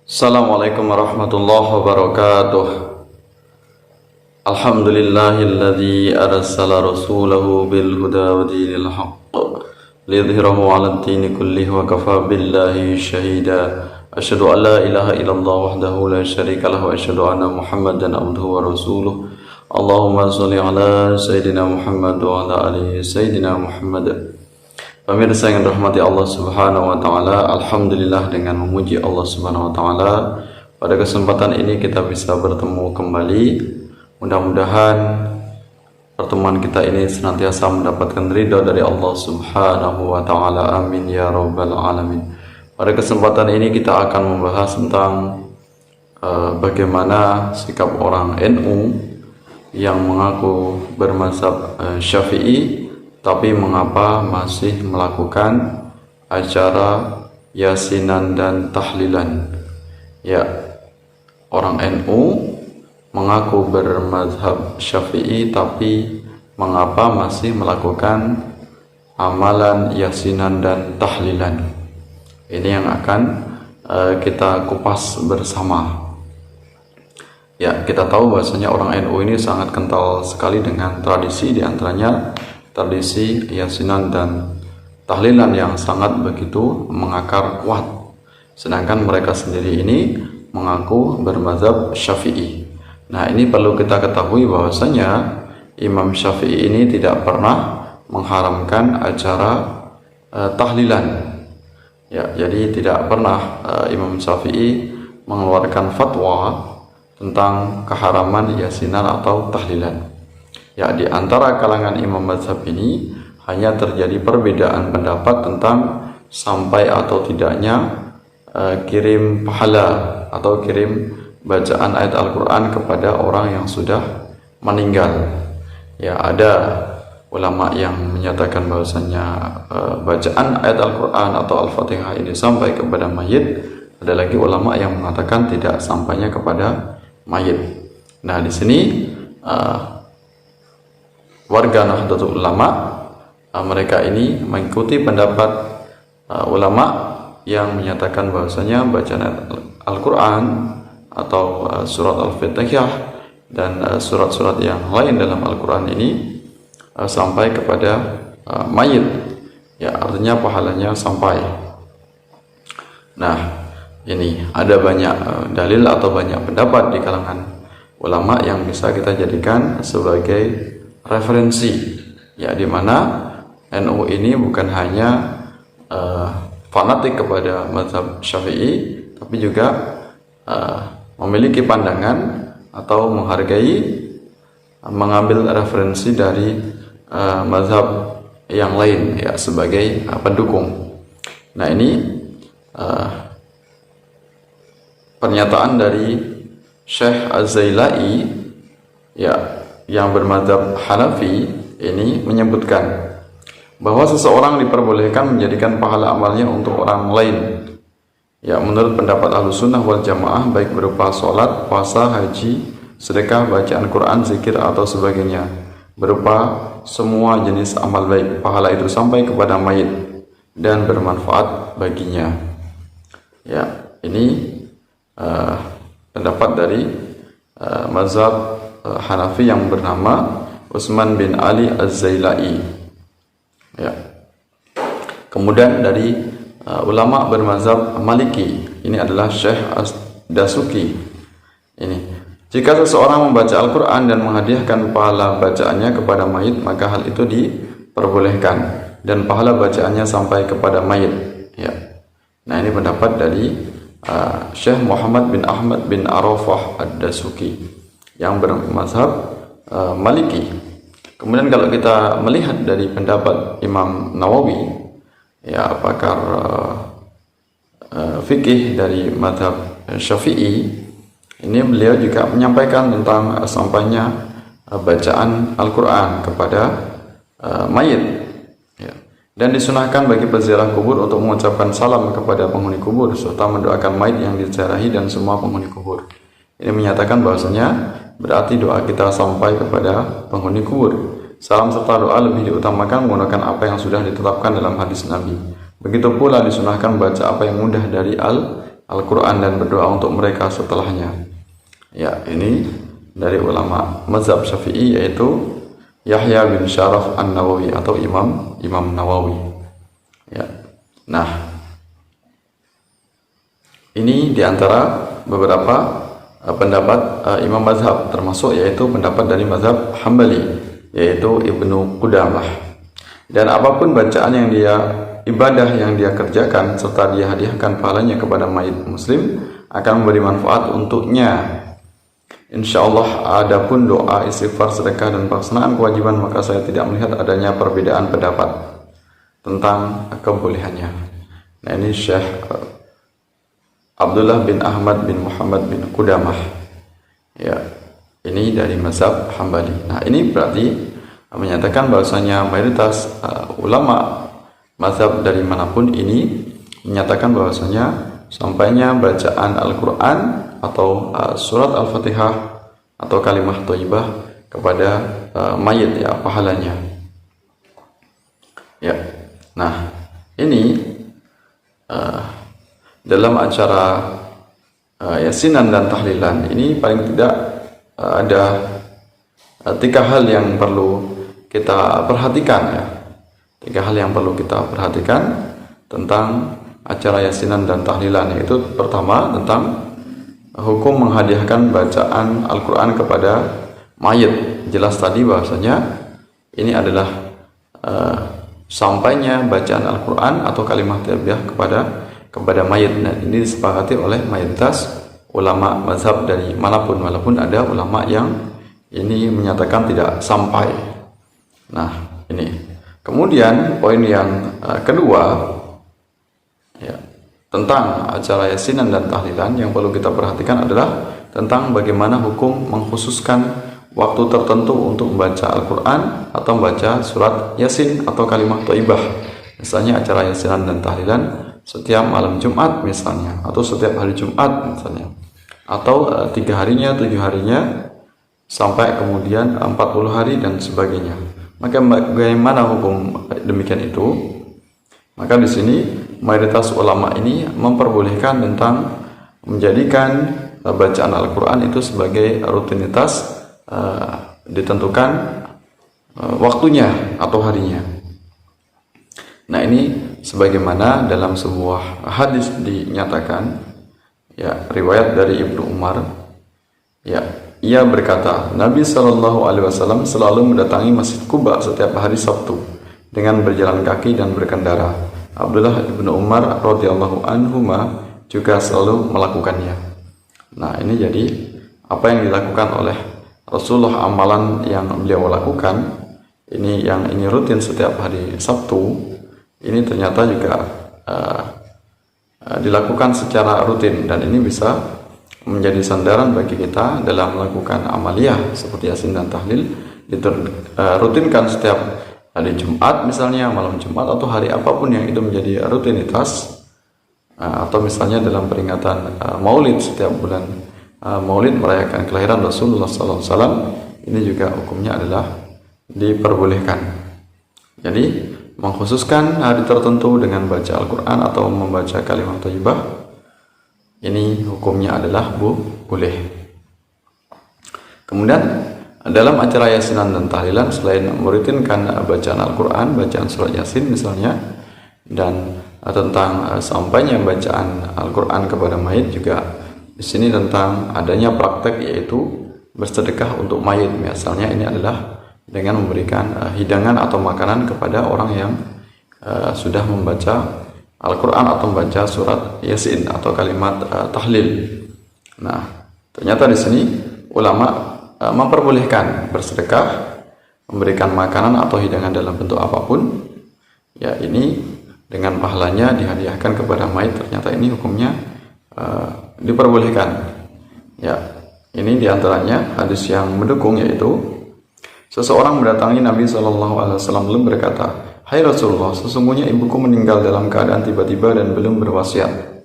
Assalamualaikum warahmatullahi wabarakatuh. Alhamdulillahilladzi arsala rasulahu bil huda wa dinil haqq liyudhhirahu 'alad dini kullihi wa kafa billahi shahida. Asyhadu an la ilaha illallah wahdahu la syarika lahu wa asyhadu anna Muhammadan abduhu wa rasuluh. Allahumma shalli ala sayyidina Muhammad wa ala ali sayyidina Muhammad. Pemirsa yang dirahmati Allah Subhanahu wa taala, alhamdulillah dengan memuji Allah Subhanahu wa taala pada kesempatan ini kita bisa bertemu kembali. Mudah-mudahan pertemuan kita ini senantiasa mendapatkan ridha dari Allah Subhanahu wa taala. Amin ya rabbal alamin. Pada kesempatan ini kita akan membahas tentang bagaimana sikap orang NU yang mengaku bermazhab Syafi'i tapi mengapa masih melakukan acara yasinan dan tahlilan. Ya, orang NU mengaku bermazhab Syafi'i tapi mengapa masih melakukan amalan yasinan dan tahlilan. Ini yang akan kita kupas bersama. Ya, kita tahu bahwasanya orang NU ini sangat kental sekali dengan tradisi, diantaranya tradisi yasinan dan tahlilan yang sangat begitu mengakar kuat. Sedangkan mereka sendiri ini mengaku bermazhab Syafi'i. Nah, ini perlu kita ketahui bahwasanya Imam Syafi'i ini tidak pernah mengharamkan acara tahlilan. Ya, jadi tidak pernah Imam Syafi'i mengeluarkan fatwa tentang keharaman yasinan atau tahlilan. Ya, di antara kalangan imam mazhab ini hanya terjadi perbedaan pendapat tentang sampai atau tidaknya kirim pahala atau kirim bacaan ayat Al-Quran kepada orang yang sudah meninggal. Ya, ada ulama yang menyatakan bahwasanya bacaan ayat Al-Quran atau Al-Fatihah ini sampai kepada mayit. Ada lagi ulama yang mengatakan tidak sampainya kepada mayit. Nah, di sini warga Nahdlatul Ulama mereka ini mengikuti pendapat ulama yang menyatakan bahwasanya bacaan Al-Quran atau surat Al-Fatihah dan surat-surat yang lain dalam Al-Quran ini sampai kepada mayit. Ya, artinya pahalanya sampai. Nah, ini ada banyak dalil atau banyak pendapat di kalangan ulama yang bisa kita jadikan sebagai referensi, ya, di mana NU ini bukan hanya fanatik kepada mazhab Syafi'i, tapi juga memiliki pandangan atau menghargai, mengambil referensi dari mazhab yang lain, ya, sebagai pendukung. Nah, ini pernyataan dari Syekh Az-Zailai, ya, yang bermadzhab Hanafi ini menyebutkan bahwa seseorang diperbolehkan menjadikan pahala amalnya untuk orang lain. Ya, menurut pendapat Ahlussunnah wal Jamaah, baik berupa sholat, puasa, haji, sedekah, bacaan Quran, zikir atau sebagainya, berupa semua jenis amal baik, pahala itu sampai kepada mayit dan bermanfaat baginya. Ya, ini pendapat dari mazhab Hanafi yang bernama Utsman bin Ali Az-Zailai. Ya. Kemudian dari ulama bermazhab Maliki, ini adalah Syekh As-Dasuki. Ini, jika seseorang membaca Al-Quran dan menghadiahkan pahala bacaannya kepada mayit, maka hal itu diperbolehkan dan pahala bacaannya sampai kepada mayit. Ya. Nah, ini pendapat dari Syekh Muhammad bin Ahmad bin Arafah Ad-Dasuki yang bermazhab Maliki. Kemudian kalau kita melihat dari pendapat Imam Nawawi, ya, pakar fikih dari mazhab Syafi'i, ini beliau juga menyampaikan tentang sampainya bacaan Al-Quran kepada mayit, ya. Dan disunahkan bagi peziarah kubur untuk mengucapkan salam kepada penghuni kubur serta mendoakan mayit yang diziarahi dan semua penghuni kubur. Ini menyatakan bahwasanya berarti doa kita sampai kepada penghuni kubur. Salam serta doa lebih diutamakan menggunakan apa yang sudah ditetapkan dalam hadis Nabi. Begitu pula disunahkan baca apa yang mudah dari Al-Quran dan berdoa untuk mereka setelahnya. Ya, ini dari ulama mazhab Syafi'i, yaitu Yahya bin Syaraf An-Nawawi atau Imam Nawawi. Ya. Nah, ini diantara beberapa pendapat imam mazhab, termasuk yaitu pendapat dari mazhab Hambali, yaitu Ibnu Qudamah. Dan apapun bacaan yang dia, ibadah yang dia kerjakan serta dia hadiahkan pahalanya kepada mayit muslim akan memberi manfaat untuknya. Insyaallah. Adapun doa, istighfar, sedekah dan pelaksanaan kewajiban, maka saya tidak melihat adanya perbedaan pendapat tentang kebolehannya. Nah, ini Syekh Abdullah bin Ahmad bin Muhammad bin Qudamah. Ya, ini dari mazhab Hambali. Nah, ini berarti menyatakan bahwasanya mayoritas ulama mazhab dari manapun ini menyatakan bahwasanya sampainya bacaan Al-Quran atau surat Al-Fatihah atau kalimah thayyibah kepada mayit, ya, pahalanya. Ya. Nah, ini dalam acara yasinan dan tahlilan ini paling tidak ada 3 hal yang perlu kita perhatikan, ya. 3 hal yang perlu kita perhatikan tentang acara yasinan dan tahlilan, yaitu pertama tentang hukum menghadiahkan bacaan Al-Quran kepada mayit. Jelas tadi bahwasanya ini adalah sampainya bacaan Al-Quran atau kalimat thayyibah kepada mayit. Dan ini disepakati oleh mayoritas ulama mazhab dari manapun, walaupun ada ulama yang ini menyatakan tidak sampai. Nah, ini. Kemudian poin yang kedua, ya, tentang acara yasinan dan tahlilan yang perlu kita perhatikan adalah tentang bagaimana hukum mengkhususkan waktu tertentu untuk membaca Al-Quran atau membaca surat Yasin atau kalimat thayyibah. Misalnya acara yasinan dan tahlilan setiap malam Jumat misalnya, atau setiap hari Jumat misalnya, atau 3 harinya, 7 harinya, sampai kemudian 40 hari dan sebagainya. Maka bagaimana hukum demikian itu? Maka di sini mayoritas ulama ini memperbolehkan tentang menjadikan bacaan Al-Quran itu sebagai rutinitas, ditentukan waktunya atau harinya. Nah, ini sebagaimana dalam sebuah hadis dinyatakan, ya, riwayat dari Ibnu Umar, ya, ia berkata, Nabi SAW selalu mendatangi Masjid Quba setiap hari Sabtu dengan berjalan kaki dan berkendara. Abdullah bin Umar radhiyallahu anhuma juga selalu melakukannya. Nah, ini jadi apa yang dilakukan oleh Rasulullah, amalan yang beliau lakukan ini, yang ini rutin setiap hari Sabtu, ini ternyata juga dilakukan secara rutin, dan ini bisa menjadi sandaran bagi kita dalam melakukan amaliyah seperti yasin dan tahlil. Rutinkan setiap hari Jumat misalnya, malam Jumat, atau hari apapun yang itu menjadi rutinitas, atau misalnya dalam peringatan Maulid, setiap bulan Maulid merayakan kelahiran Rasulullah SAW, ini juga hukumnya adalah diperbolehkan. Jadi mengkhususkan hari tertentu dengan baca Al-Quran atau membaca kalimat thayyibah, ini hukumnya adalah boleh. Kemudian dalam acara yasinan dan tahlilan, selain merutinkan bacaan Al-Quran, bacaan surat Yasin misalnya, dan tentang sampainya bacaan Al-Quran kepada mayit, juga di sini tentang adanya praktek, yaitu bersedekah untuk mayit. Misalnya ini adalah dengan memberikan hidangan atau makanan kepada orang yang sudah membaca Al-Quran atau membaca surat Yasin atau kalimat tahlil. Nah, ternyata di sini ulama memperbolehkan bersedekah, memberikan makanan atau hidangan dalam bentuk apapun, ya, ini dengan pahalanya dihadiahkan kepada mayit. Ternyata ini hukumnya diperbolehkan. Ya, ini diantaranya hadis yang mendukung, yaitu seseorang mendatangi Nabi SAW lalu berkata, "Hai Rasulullah, sesungguhnya ibuku meninggal dalam keadaan tiba-tiba dan belum berwasiat.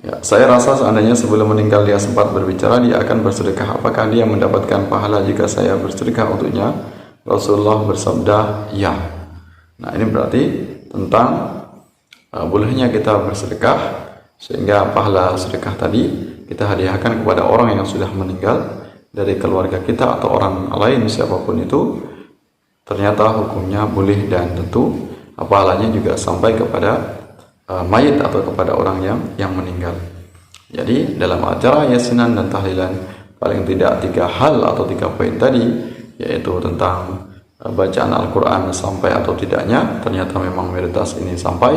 Ya, saya rasa seandainya sebelum meninggal dia sempat berbicara, dia akan bersedekah. Apakah dia mendapatkan pahala jika saya bersedekah untuknya?" Rasulullah bersabda, "Ya." Nah, ini berarti tentang bolehnya kita bersedekah Sehingga pahala sedekah tadi kita hadiahkan kepada orang yang sudah meninggal dari keluarga kita atau orang lain siapapun itu, ternyata hukumnya boleh dan tentu pahalanya juga sampai kepada mayit atau kepada orang yang meninggal. Jadi dalam acara yasinan dan tahlilan paling tidak 3 hal atau 3 poin tadi, yaitu tentang bacaan Al-Quran sampai atau tidaknya, ternyata memang mayoritas ini sampai.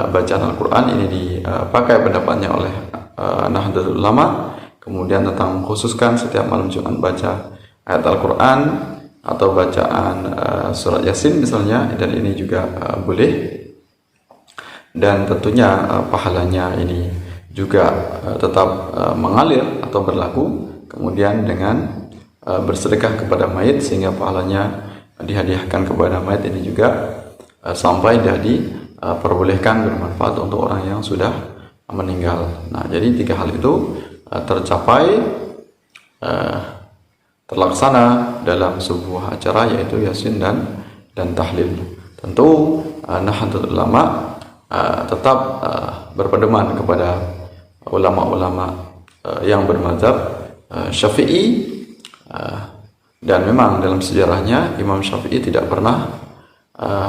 Bacaan Al-Quran ini dipakai pendapatnya oleh Nahdlatul Ulama. Kemudian tentang khususkan setiap malam Jumat baca ayat Al-Quran atau bacaan surat Yasin misalnya, dan ini juga boleh. Dan tentunya pahalanya ini juga tetap mengalir atau berlaku. Kemudian dengan bersedekah kepada mayit sehingga pahalanya dihadiahkan kepada mayit ini juga sampai dah diperbolehkan bermanfaat untuk orang yang sudah meninggal. Nah, jadi 3 hal itu tercapai, terlaksana dalam sebuah acara yaitu Yasin dan tahlil. Tentu Nahdlatul Ulama tetap berpedoman kepada ulama-ulama yang bermadzhab Syafi'i, dan memang dalam sejarahnya Imam Syafi'i tidak pernah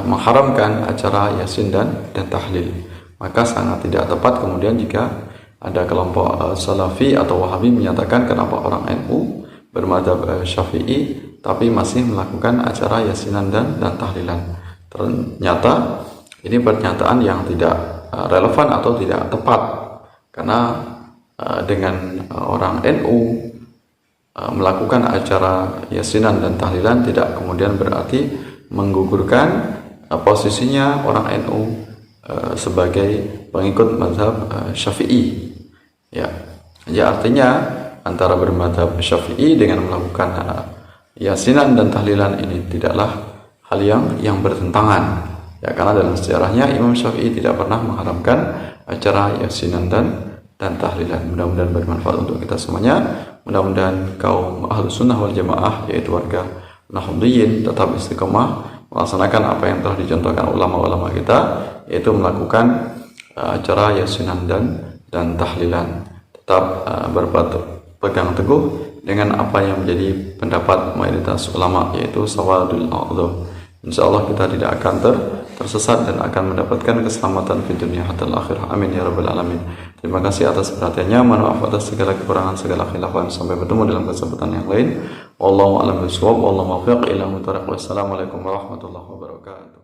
mengharamkan acara Yasin dan tahlil. Maka sangat tidak tepat kemudian jika ada kelompok Salafi atau Wahabi menyatakan kenapa orang NU bermadzhab Syafi'i tapi masih melakukan acara Yasinan dan tahlilan. Ternyata ini pernyataan yang tidak relevan atau tidak tepat, karena dengan orang NU melakukan acara Yasinan dan tahlilan tidak kemudian berarti menggugurkan posisinya orang NU sebagai pengikut mazhab Syafi'i. Ya, artinya antara bermadzhab Syafi'i dengan melakukan Yasinan dan tahlilan ini tidaklah hal yang bertentangan. Ya, karena dalam sejarahnya Imam Syafi'i tidak pernah mengharamkan acara Yasinan dan tahlilan. Mudah-mudahan bermanfaat untuk kita semuanya. Mudah-mudahan kaum Ahlus Sunnah wal Jamaah, yaitu warga Nahdliyin, tetap istiqomah melaksanakan apa yang telah dicontohkan ulama-ulama kita, yaitu melakukan acara Yasinan dan tahlilan. Tetap berpegang teguh dengan apa yang menjadi pendapat mayoritas ulama, yaitu sawadul a'dham. Insyaallah kita tidak akan tersesat dan akan mendapatkan keselamatan di dunia hatta akhirah. Amin ya rabbal alamin. Terima kasih atas perhatiannya. Mohon maaf atas segala kekurangan, segala khilafan. Sampai bertemu dalam kesempatan yang lain. Wallahu a'lam bishawab. Wallahu muwaffiq ila mutaraq. Wassalamualaikum warahmatullahi wabarakatuh.